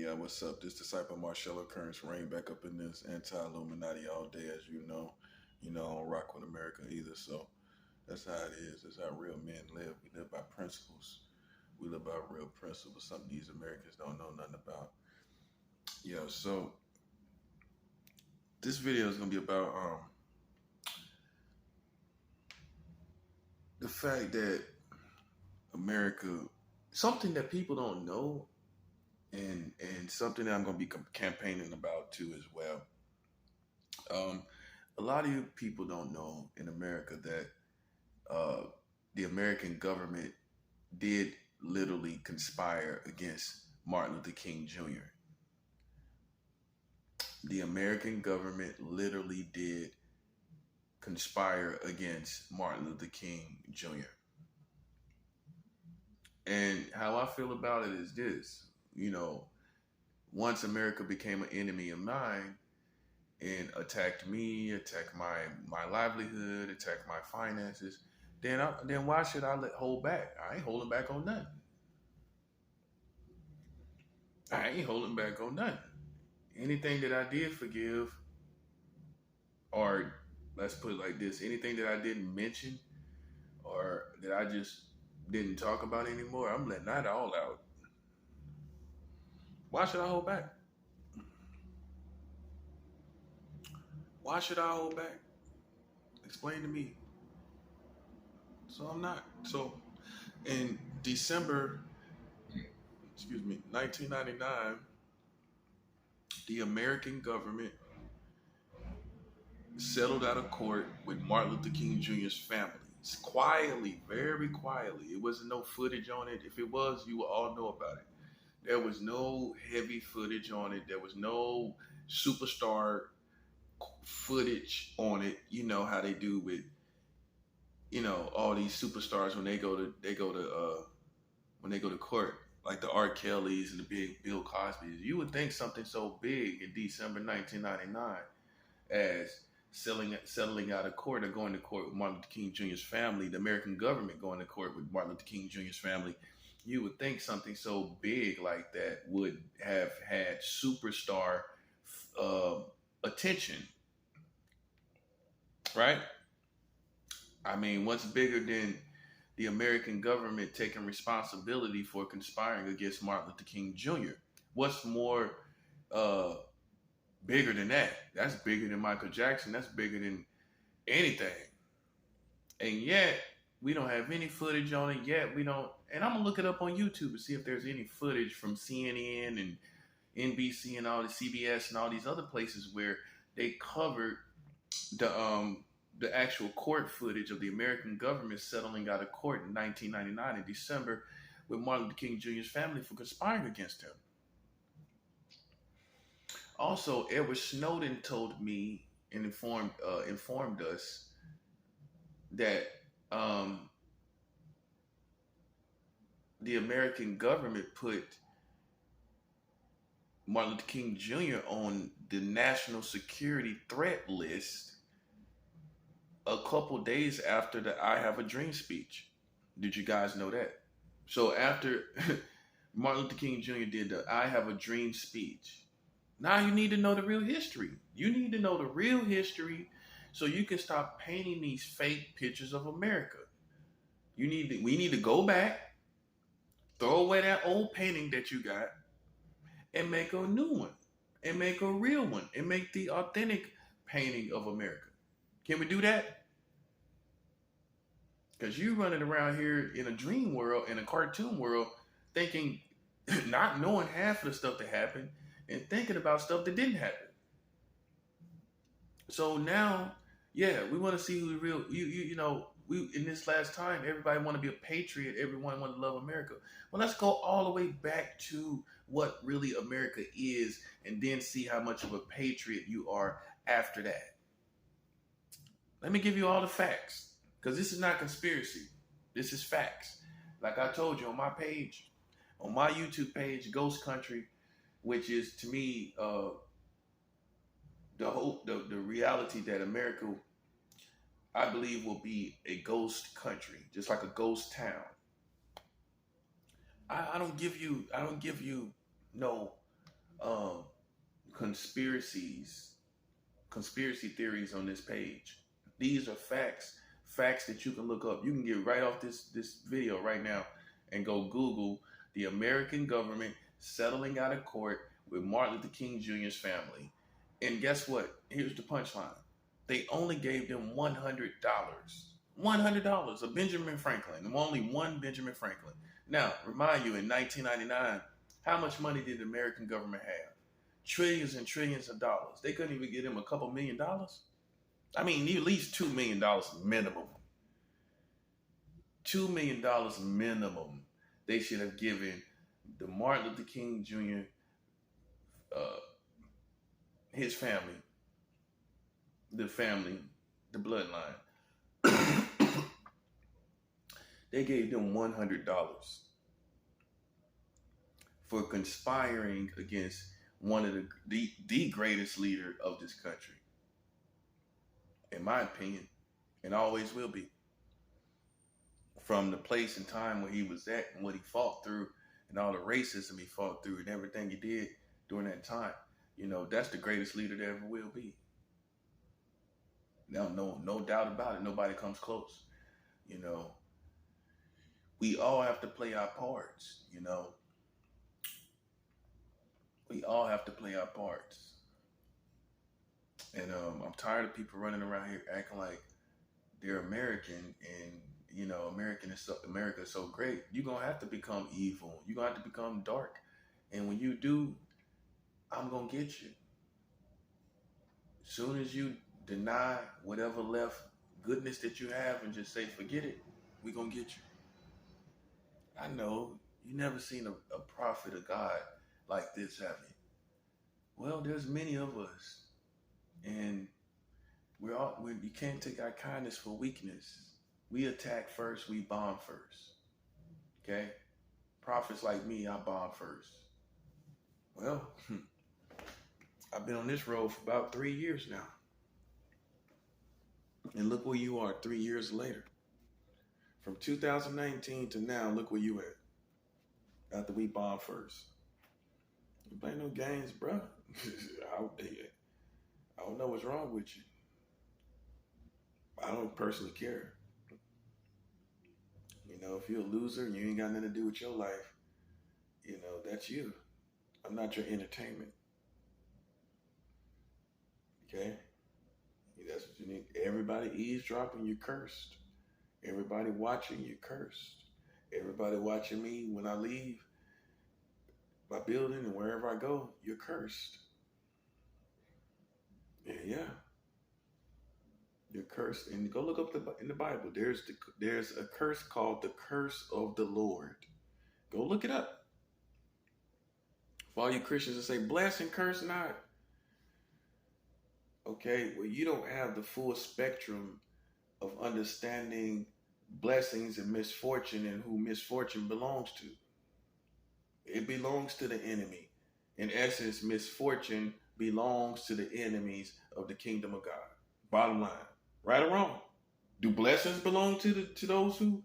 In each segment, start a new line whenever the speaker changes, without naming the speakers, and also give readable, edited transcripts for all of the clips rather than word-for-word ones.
Yeah, what's up? This disciple Marshall Occurrence reign back up in this anti-Illuminati all day, as you know. I don't rock with America either, so that's how it is. That's how real men live. We live by principles. We live by real principles, something these Americans don't know nothing about. Yeah, so this video is gonna be about the fact that America, something that people don't know, and something that I'm gonna be campaigning about too as well. Um, a lot of you people don't know in America that uh, the American government did literally conspire against Martin Luther King Jr. The American government literally did conspire against Martin Luther King Jr. And how I feel about it is this, you know, once America became an enemy of mine and attacked me, attacked my livelihood, attacked my finances, then why should I hold back? I ain't holding back on nothing. I ain't holding back on nothing. Anything that I did forgive, or let's put it like this, anything that I didn't mention or that I just didn't talk about anymore, I'm letting that all out. Why should I hold back? Why should I hold back? Explain to me. So I'm not. So in December, 1999, the American government settled out of court with Martin Luther King Jr.'s family. It's quietly, very quietly. It wasn't no footage on it. If it was, you would all know about it. There was no heavy footage on it. There was no superstar footage on it. You know how they do with, all these superstars when they go to court, like the R. Kellys and the big Bill Cosby's. You would think something so big in December 1999 as settling out of court or going to court with Martin Luther King Jr.'s family, the American government going to court with Martin Luther King Jr.'s family. You would think something so big like that would have had superstar uh, attention, right? I mean, what's bigger than the American government taking responsibility for conspiring against Martin Luther King Jr.? What's more uh, bigger than that? That's bigger than Michael Jackson. That's bigger than anything. And yet, we don't have any footage on it yet. We don't. And I'm going to look it up on YouTube to see if there's any footage from CNN and NBC and all the CBS and all these other places where they covered the actual court footage of the American government settling out of court in 1999 in December with Martin Luther King Jr.'s family for conspiring against him. Also, Edward Snowden told me and informed us that the American government put Martin Luther King Jr. on the national security threat list a couple days after the I Have a Dream speech. Did you guys know that? So after Martin Luther King Jr. did the I Have a Dream speech, now you need to know the real history. You need to know the real history so you can stop painting these fake pictures of America. We need to go back, throw away that old painting that you got, and make a new one, and make a real one, and make the authentic painting of America. Can we do that? Because you running around here in a dream world, in a cartoon world, thinking, not knowing half of the stuff that happened, and thinking about stuff that didn't happen. So now, yeah, we want to see who the real, we in this last time, everybody want to be a patriot. Everyone want to love America. Well, let's go all the way back to what really America is, and then see how much of a patriot you are after that. Let me give you all the facts, because this is not conspiracy. This is facts. Like I told you on my page, on my YouTube page, Ghost Country, which is to me the reality that America, I believe, will be a ghost country, just like a ghost town. I don't give you no um, conspiracies, conspiracy theories on this page. These are facts, facts that you can look up. You can get right off this video right now and go Google the American government settling out of court with Martin Luther King Jr.'s family. And guess what? Here's the punchline. They only gave them $100. $100 of Benjamin Franklin. Only one Benjamin Franklin. Now, remind you, in 1999, how much money did the American government have? Trillions and trillions of dollars. They couldn't even give him a couple $1,000,000. I mean, at least $2 million minimum. $2 million minimum. They should have given the Martin Luther King Jr. His family, the bloodline. They gave them $100 for conspiring against one of the greatest leader of this country, in my opinion, and always will be. From the place and time where he was at and what he fought through and all the racism he fought through and everything he did during that time, you know, that's the greatest leader there ever will be. Now, no doubt about it. Nobody comes close. You know, we all have to play our parts, you know. We all have to play our parts. And I'm tired of people running around here acting like they're American and, you know, America is so great. You're going to have to become evil. You're going to have to become dark. And when you do, I'm going to get you. As soon as you deny whatever left goodness that you have and just say, forget it, we're going to get you. I know you never seen a prophet of God like this, have you? Well, there's many of us. And you can't take our kindness for weakness. We attack first, we bomb first. Okay? Prophets like me, I bomb first. Well, I've been on this road for about 3 years now. And look where you are 3 years later. From 2019 to now, look where you at. After we bomb first. You play no games, bro. I don't know what's wrong with you. I don't personally care. You know, if you're a loser and you ain't got nothing to do with your life, you know, that's you. I'm not your entertainment. Okay? That's what you need. Everybody eavesdropping, you're cursed. Everybody watching, you're cursed. Everybody watching me when I leave my building and wherever I go, you're cursed. Yeah. You're cursed. And go look up in the Bible. There's a curse called the curse of the Lord. Go look it up. For all you Christians that say, bless and curse not. Okay, well, you don't have the full spectrum of understanding blessings and misfortune and who misfortune belongs to. It belongs to the enemy. In essence, misfortune belongs to the enemies of the kingdom of God. Bottom line, right or wrong? Do blessings belong to those who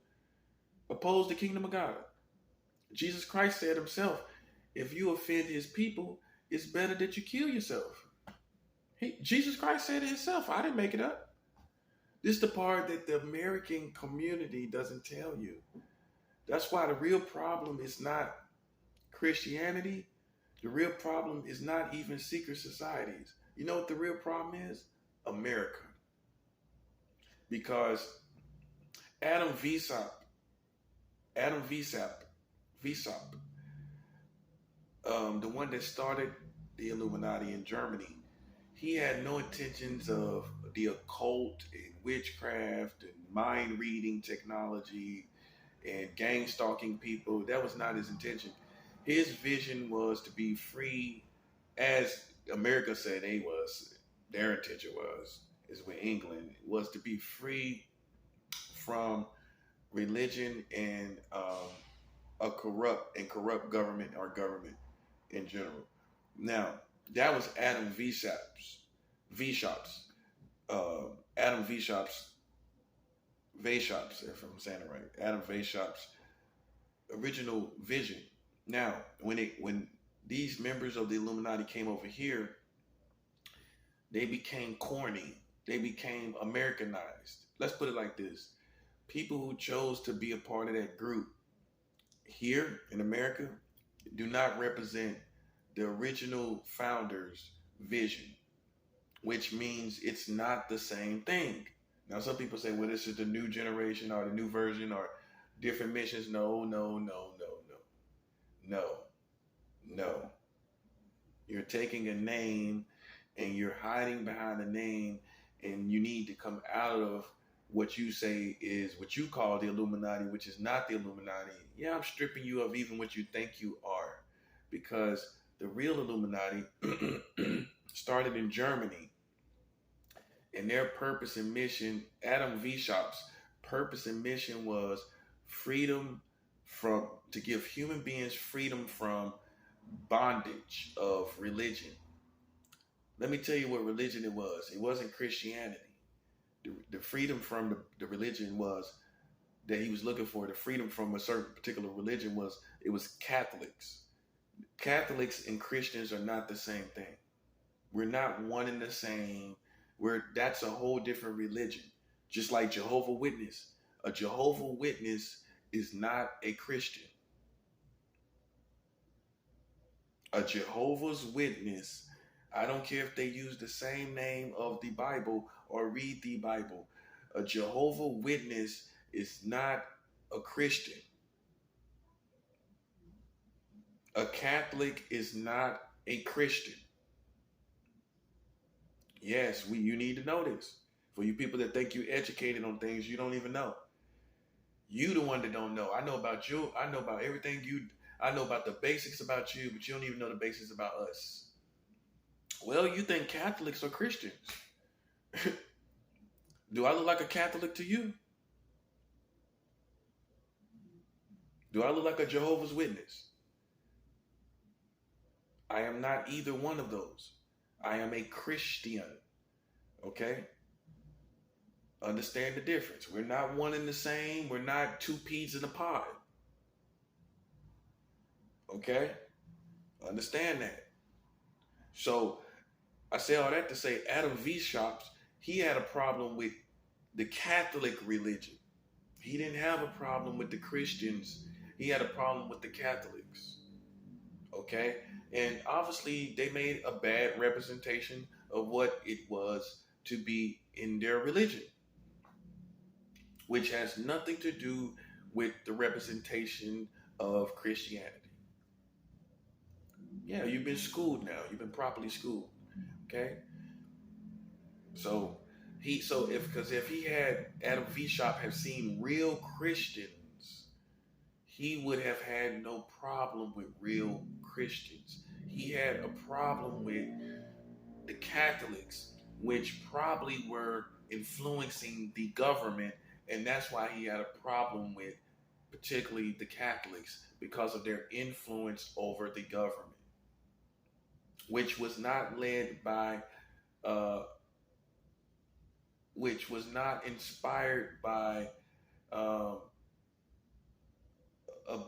oppose the kingdom of God? Jesus Christ said himself, if you offend his people, it's better that you kill yourself. Jesus Christ said it himself. I didn't make it up. This is the part that the American community doesn't tell you. That's why the real problem is not Christianity. The real problem is not even secret societies. You know what the real problem is? America. Because Adam Weishaupt, the one that started the Illuminati in Germany, he had no intentions of the occult and witchcraft and mind reading technology and gang stalking people. That was not his intention. His vision was to be free, as America said their intention is with England, was to be free from religion and a corrupt government or government in general. Now, that was Adam Weishaupt's if I'm saying it right, Adam Weishaupt's original vision. Now, when these members of the Illuminati came over here, they became corny. They became Americanized. Let's put it like this. People who chose to be a part of that group here in America do not represent the original founders' vision, which means it's not the same thing. Now, some people say, well, this is the new generation or the new version or different missions. No, no, no, no, no, no, no. You're taking a name and you're hiding behind a name, and you need to come out of what you say is what you call the Illuminati, which is not the Illuminati. Yeah, I'm stripping you of even what you think you are, because the real Illuminati started in Germany, and their purpose and mission, Adam Weishaupt's purpose and mission was freedom from, to give human beings freedom from bondage of religion. Let me tell you what religion it was. It wasn't Christianity. The freedom from the religion was that he was looking for. The freedom from a certain particular religion was, it was Catholics. Catholics and Christians are not the same thing. We're not one and the same. That's a whole different religion. Just like Jehovah Witness. A Jehovah Witness is not a Christian. A Jehovah's Witness, I don't care if they use the same name of the Bible or read the Bible. A Jehovah Witness is not a Christian. A Catholic is not a Christian. Yes, you need to know this. For you people that think you're educated on things you don't even know. You the one that don't know. I know about you. I know about everything you. I know about the basics about you, but you don't even know the basics about us. Well, you think Catholics are Christians. Do I look like a Catholic to you? Do I look like a Jehovah's Witness? I am not either one of those. I am a Christian. Okay? Understand the difference. We're not one and the same. We're not two peas in a pod. Okay? Understand that. So, I say all that to say Adam Weishaupt, he had a problem with the Catholic religion. He didn't have a problem with the Christians. He had a problem with the Catholics. Okay? And obviously they made a bad representation of what it was to be in their religion, which has nothing to do with the representation of Christianity. Yeah, you've been schooled now. You've been properly schooled. Okay? So if he had Adam Weishaupt have seen real Christians, he would have had no problem with real Christians. He had a problem with the Catholics, which probably were influencing the government, and that's why he had a problem with particularly the Catholics, because of their influence over the government, which was not led by which was not inspired by a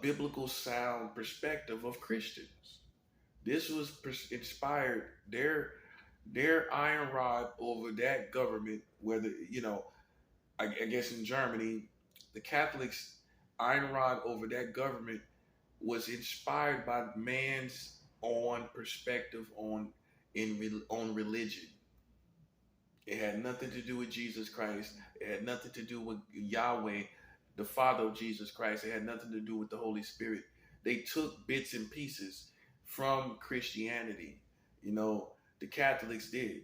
biblical sound perspective of Christians. This was inspired, their iron rod over that government, whether, I guess in Germany, the Catholics' iron rod over that government was inspired by man's own perspective on religion. It had nothing to do with Jesus Christ. It had nothing to do with Yahweh, the Father of Jesus Christ. It had nothing to do with the Holy Spirit. They took bits and pieces from Christianity. The Catholics did.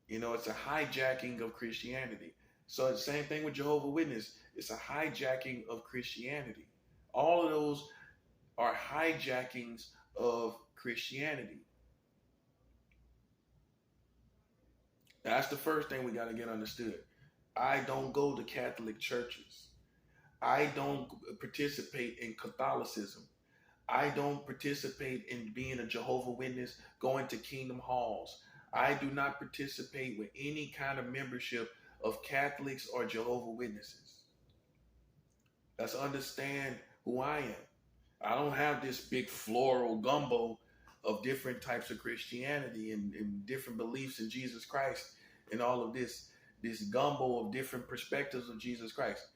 It's a hijacking of Christianity. So the same thing with Jehovah's Witness. It's a hijacking of Christianity. All of those are hijackings of Christianity. That's the first thing we got to get understood. I don't go to Catholic churches. I don't participate in Catholicism. I don't participate in being a Jehovah's Witness, going to Kingdom Halls. I do not participate with any kind of membership of Catholics or Jehovah's Witnesses. Let's understand who I am. I don't have this big floral gumbo of different types of Christianity and different beliefs in Jesus Christ and all of this gumbo of different perspectives of Jesus Christ.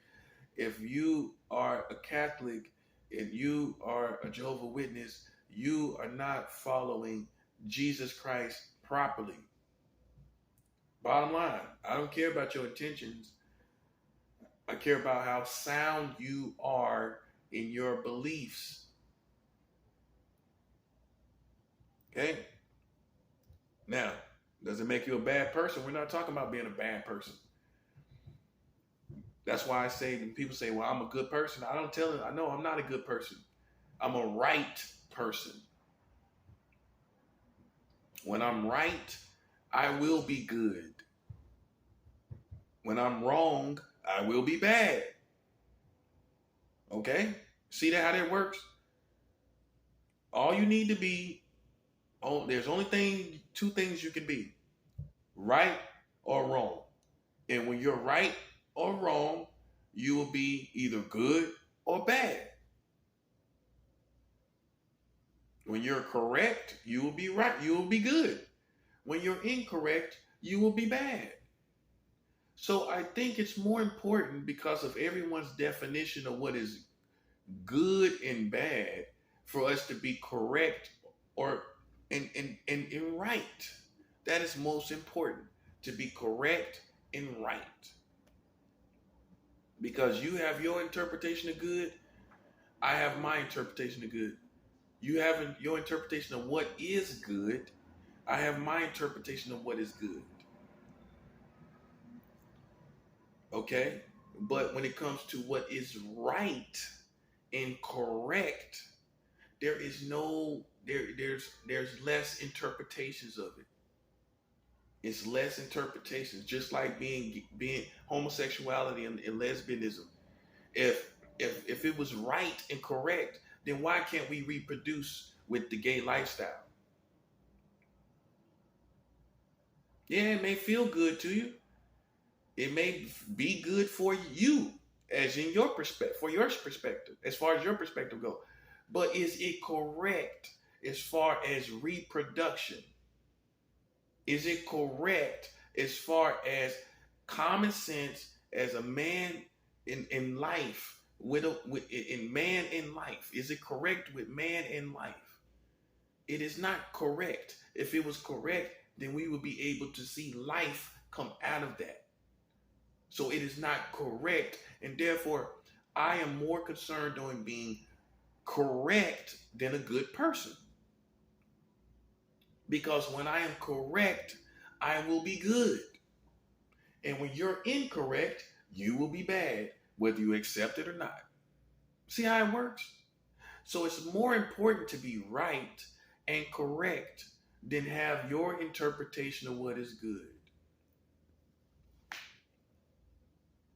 If you are a Catholic and you are a Jehovah's Witness, you are not following Jesus Christ properly. Bottom line, I don't care about your intentions. I care about how sound you are in your beliefs. Okay? Now, does it make you a bad person? We're not talking about being a bad person. That's why I say, when people say, well, I'm a good person, I don't tell them, I know I'm not a good person. I'm a right person. When I'm right, I will be good. When I'm wrong, I will be bad. Okay? See that how that works? All you need to be, there's only two things you can be, right or wrong. And when you're right or wrong, you will be either good or bad. When you're correct, you will be right, you will be good. When you're incorrect, you will be bad. So I think it's more important, because of everyone's definition of what is good and bad, for us to be correct or and right. That is most important, to be correct and right. Because you have your interpretation of good, I have my interpretation of good. You have your interpretation of what is good, I have my interpretation of what is good. Okay? But when it comes to what is right and correct, there's less interpretations of it. It's less interpretations, just like being homosexuality and lesbianism. If it was right and correct, then why can't we reproduce with the gay lifestyle? Yeah, it may feel good to you. It may be good for you, as in your perspective, as far as your perspective goes. But is it correct as far as reproduction? Is it correct as far as common sense as a man in life, in man in life? Is it correct with man in life? It is not correct. If it was correct, then we would be able to see life come out of that. So it is not correct, and therefore I am more concerned on being correct than a good person. Because when I am correct, I will be good. And when you're incorrect, you will be bad, whether you accept it or not. See how it works? So it's more important to be right and correct than have your interpretation of what is good.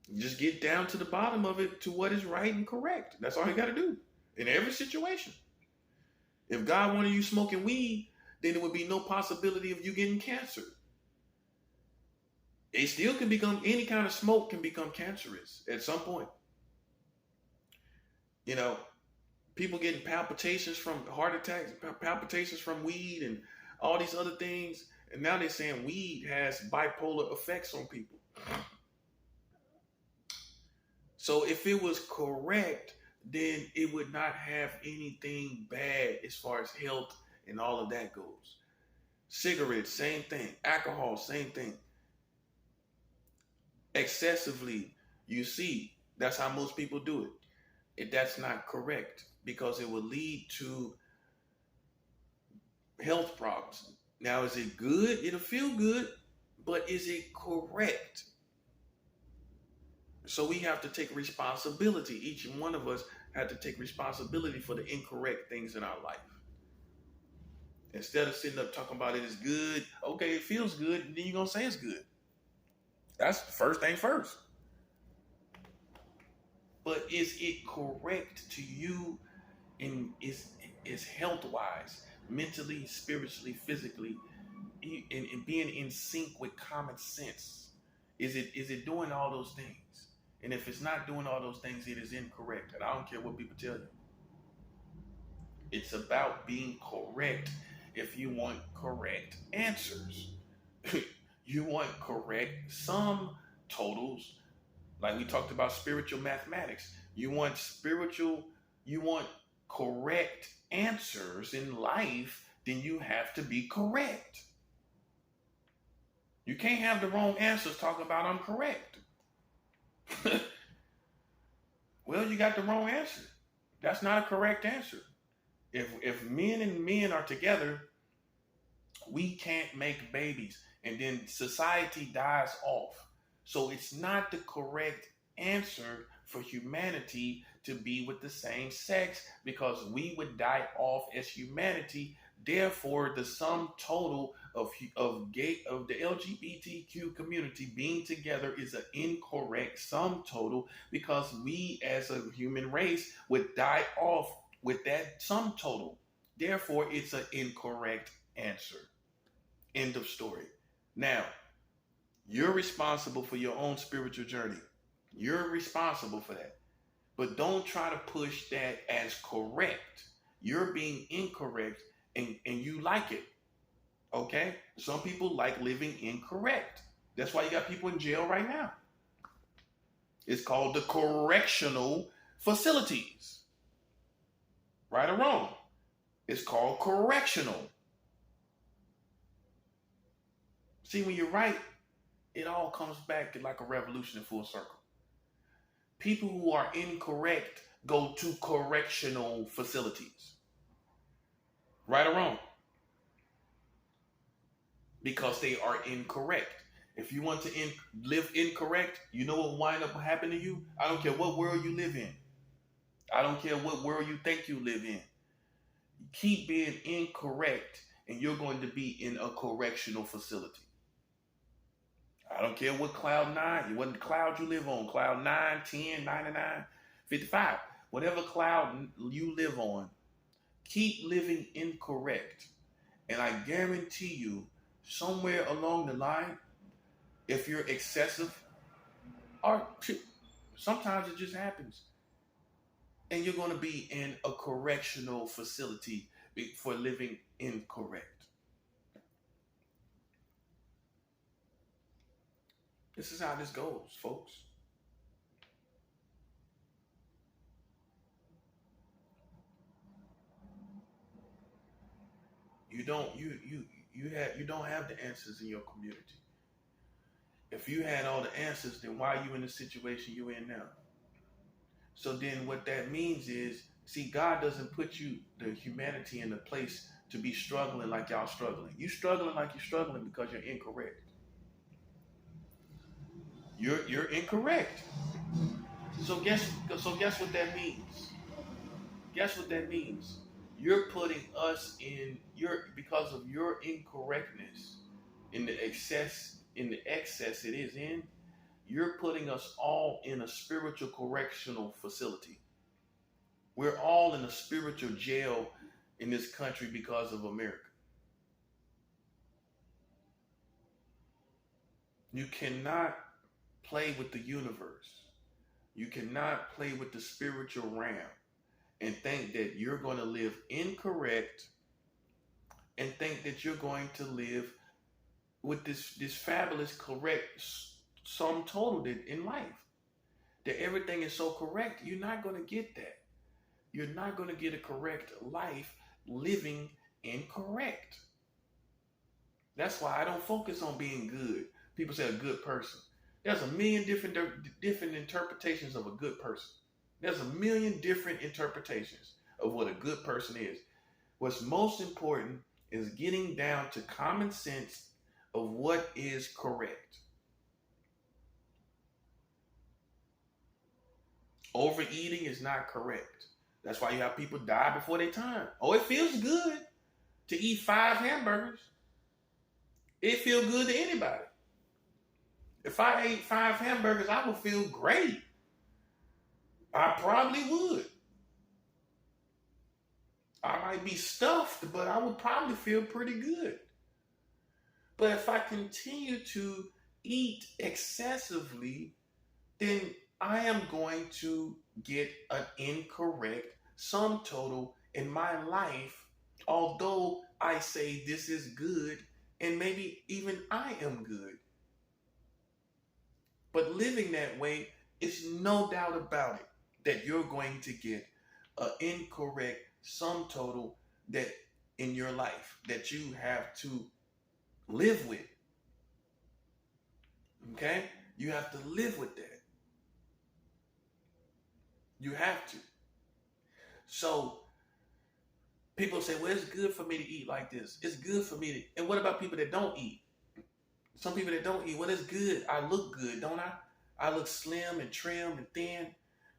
You just get down to the bottom of it, to what is right and correct. That's all you got to do in every situation. If God wanted you smoking weed, then there would be no possibility of you getting cancer. It still can become, any kind of smoke can become cancerous at some point. You know, people getting palpitations from heart attacks, palpitations from weed and all these other things. And now they're saying weed has bipolar effects on people. So if it was correct, then it would not have anything bad as far as health and all of that goes. Cigarettes, same thing. Alcohol, same thing. Excessively, you see, that's how most people do it. That's not correct, because it will lead to health problems. Now, is it good? It'll feel good, but is it correct? So we have to take responsibility. Each one of us have to take responsibility for the incorrect things in our life. Instead of sitting up talking about it is good, okay, it feels good, and then you're going to say it's good. That's the first thing first. But is it correct to you, and is health-wise, mentally, spiritually, physically, and being in sync with common sense? Is it doing all those things? And if it's not doing all those things, it is incorrect. And I don't care what people tell you. It's about being correct if you want correct answers. You want correct sum totals, like we talked about spiritual mathematics. You want correct answers in life, then you have to be correct. You can't have the wrong answers talking about I'm correct. Well, you got the wrong answer. That's not a correct answer. If men and men are together, we can't make babies, and then society dies off. So it's not the correct answer for humanity to be with the same sex, because we would die off as humanity. Therefore, the sum total of the LGBTQ community being together is an incorrect sum total, because we as a human race would die off with that sum total. Therefore, it's an incorrect answer. End of story. Now, you're responsible for your own spiritual journey. You're responsible for that. But don't try to push that as correct. You're being incorrect, and you like it. Okay? Some people like living incorrect. That's why you got people in jail right now. It's called the correctional facilities. Right or wrong? It's called correctional. See, when you're right, it all comes back to like a revolution in full circle. People who are incorrect go to correctional facilities. Right or wrong? Because they are incorrect. If you want to live incorrect, you know what will wind up happening to you? I don't care what world you live in. I don't care what world you think you live in. Keep being incorrect, and you're going to be in a correctional facility. I don't care what cloud 9, what cloud you live on, cloud 9, 10, 99, 55, whatever cloud you live on, keep living incorrect. And I guarantee you, somewhere along the line, if you're excessive, or sometimes it just happens, and you're going to be in a correctional facility for living incorrect. This is how this goes, folks. You don't have the answers in your community. If you had all the answers, then why are you in the situation you're in now? So then what that means is, see, God doesn't put you, the humanity, in a place to be struggling like y'all struggling. You struggling like you're struggling because you're incorrect. You're incorrect. So guess what that means? Guess what that means? You're putting us because of your incorrectness in the excess it is in, you're putting us all in a spiritual correctional facility. We're all in a spiritual jail in this country because of America. You cannot play with the universe. You cannot play with the spiritual realm and think that you're going to live incorrect and think that you're going to live with this fabulous correct sum total in life. That everything is so correct. You're not going to get that. You're not going to get a correct life living incorrect. That's why I don't focus on being good. People say a good person. There's a million different interpretations of a good person. There's a million different interpretations of what a good person is. What's most important is getting down to common sense of what is correct. Overeating is not correct. That's why you have people die before their time. Oh, it feels good to eat 5 hamburgers. It feels good to anybody. If I ate 5 hamburgers, I would feel great. I probably would. I might be stuffed, but I would probably feel pretty good. But if I continue to eat excessively, then I am going to get an incorrect sum total in my life, although I say this is good, and maybe even I am good. But living that way is no doubt about it that you're going to get an incorrect sum total that in your life that you have to live with. Okay? You have to live with that. You have to. So people say, well, it's good for me to eat like this. It's good for me to. And what about people that don't eat? Some people that don't eat, well, it's good. I look good, don't I? I look slim and trim and thin.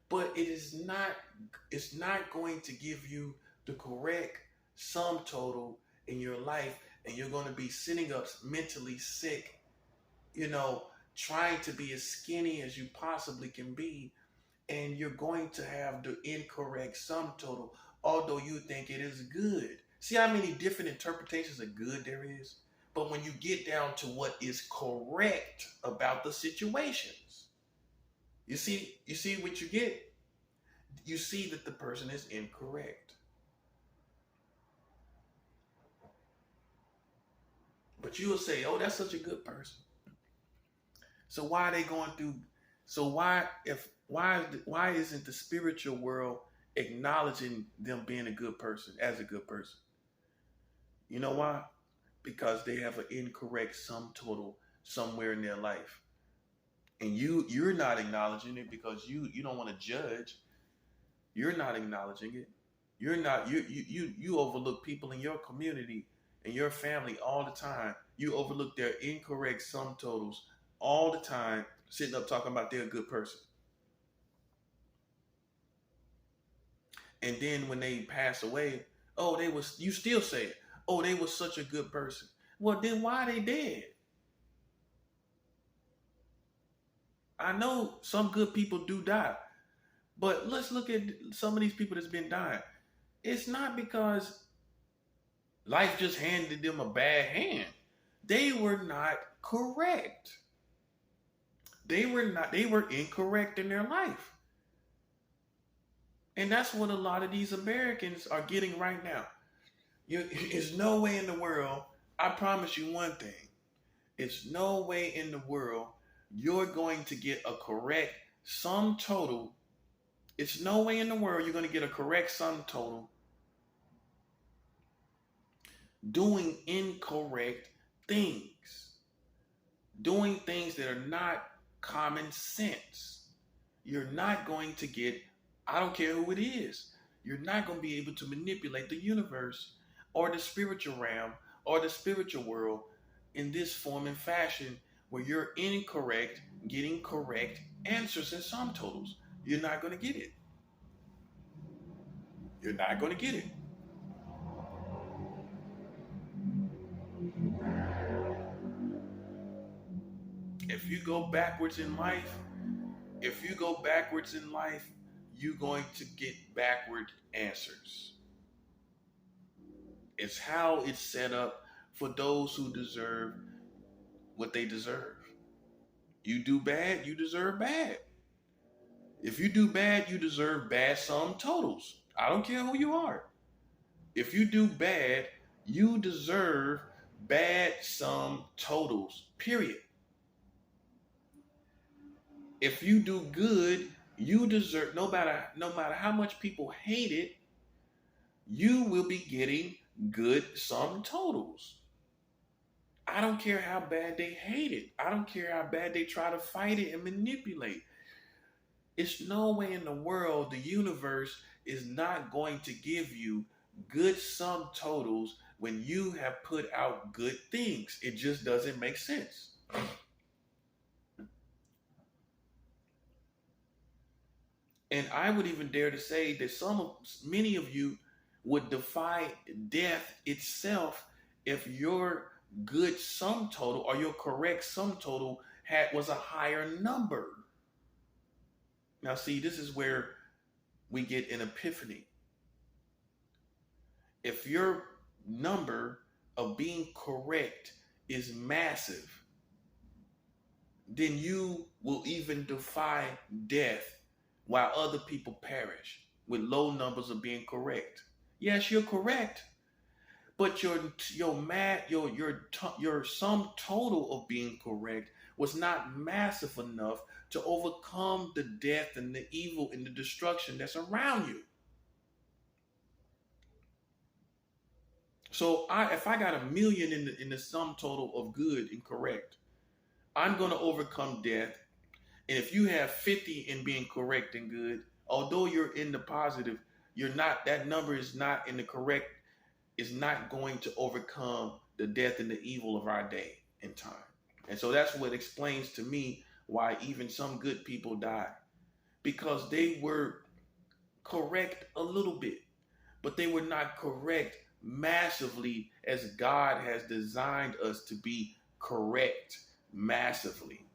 But it's not going to give you the correct sum total in your life. And you're going to be sitting up mentally sick, you know, trying to be as skinny as you possibly can be, and you're going to have the incorrect sum total, although you think it is good. See how many different interpretations of good there is? But when you get down to what is correct about the situations, you see what you get? You see that the person is incorrect. But you will say, oh, that's such a good person. So why are they going through? So why isn't the spiritual world acknowledging them being a good person as a good person? You know why? Because they have an incorrect sum total somewhere in their life, and you're not acknowledging it because you don't want to judge. You're not acknowledging it. You're not you overlook people in your community and your family all the time. You overlook their incorrect sum totals all the time, sitting up talking about they're a good person. And then when they pass away, oh, they was you still say it. Oh, they was such a good person. Well, then why are they dead? I know some good people do die, but let's look at some of these people that's been dying. It's not because life just handed them a bad hand. They were not correct. They were incorrect in their life. And that's what a lot of these Americans are getting right now. There's no way in the world, I promise you one thing. It's no way in the world you're going to get a correct sum total. It's no way in the world you're going to get a correct sum total doing incorrect things, doing things that are not common sense. You're not going to get, I don't care who it is, you're not going to be able to manipulate the universe or the spiritual realm or the spiritual world in this form and fashion where you're incorrect, getting correct answers and sum totals. You're not going to get it. You're not going to get it. If you go backwards in life, you're going to get backward answers. It's how it's set up for those who deserve what they deserve. You do bad, you deserve bad. If you do bad, you deserve bad sum totals. I don't care who you are. If you do bad, you deserve bad sum totals, period. If you do good, you deserve, no matter how much people hate it, you will be getting good sum totals. I don't care how bad they hate it. I don't care how bad they try to fight it and manipulate. It's no way in the world the universe is not going to give you good sum totals when you have put out good things. It just doesn't make sense. And I would even dare to say that many of you would defy death itself if your good sum total or your correct sum total was a higher number. Now, see, this is where we get an epiphany. If your number of being correct is massive, then you will even defy death while other people perish with low numbers of being correct. Yes, you're correct, But your sum total of being correct was not massive enough to overcome the death and the evil and the destruction that's around you. So if I got a million in the sum total of good and correct, I'm going to overcome death. And if you have 50 in being correct and good, although you're in the positive, you're not, that number is not in the correct, is not going to overcome the death and the evil of our day and time. And so that's what explains to me why even some good people die, because they were correct a little bit, but they were not correct massively as God has designed us to be correct massively.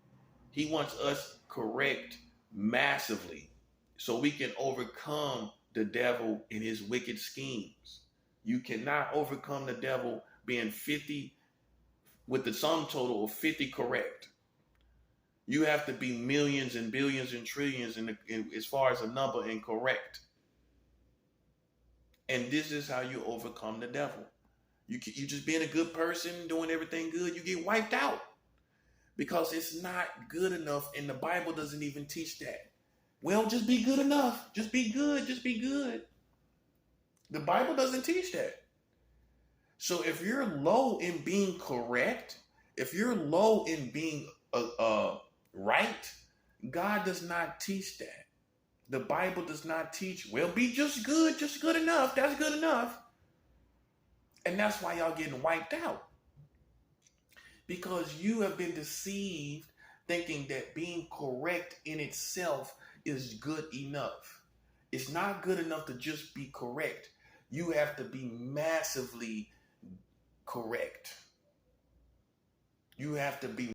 He wants us correct massively so we can overcome the devil and his wicked schemes. You cannot overcome the devil being 50 with the sum total of 50 correct. You have to be millions and billions and trillions as far as a number incorrect. And this is how you overcome the devil. You just being a good person, doing everything good, you get wiped out because it's not good enough, and the Bible doesn't even teach that. Well, just be good enough. Just be good. Just be good. The Bible doesn't teach that. So if you're low in being correct, if you're low in being right, God does not teach that. The Bible does not teach, well, be just good enough. That's good enough. And that's why y'all getting wiped out. Because you have been deceived thinking that being correct in itself is good enough. It's not good enough to just be correct. You have to be massively correct. You have to be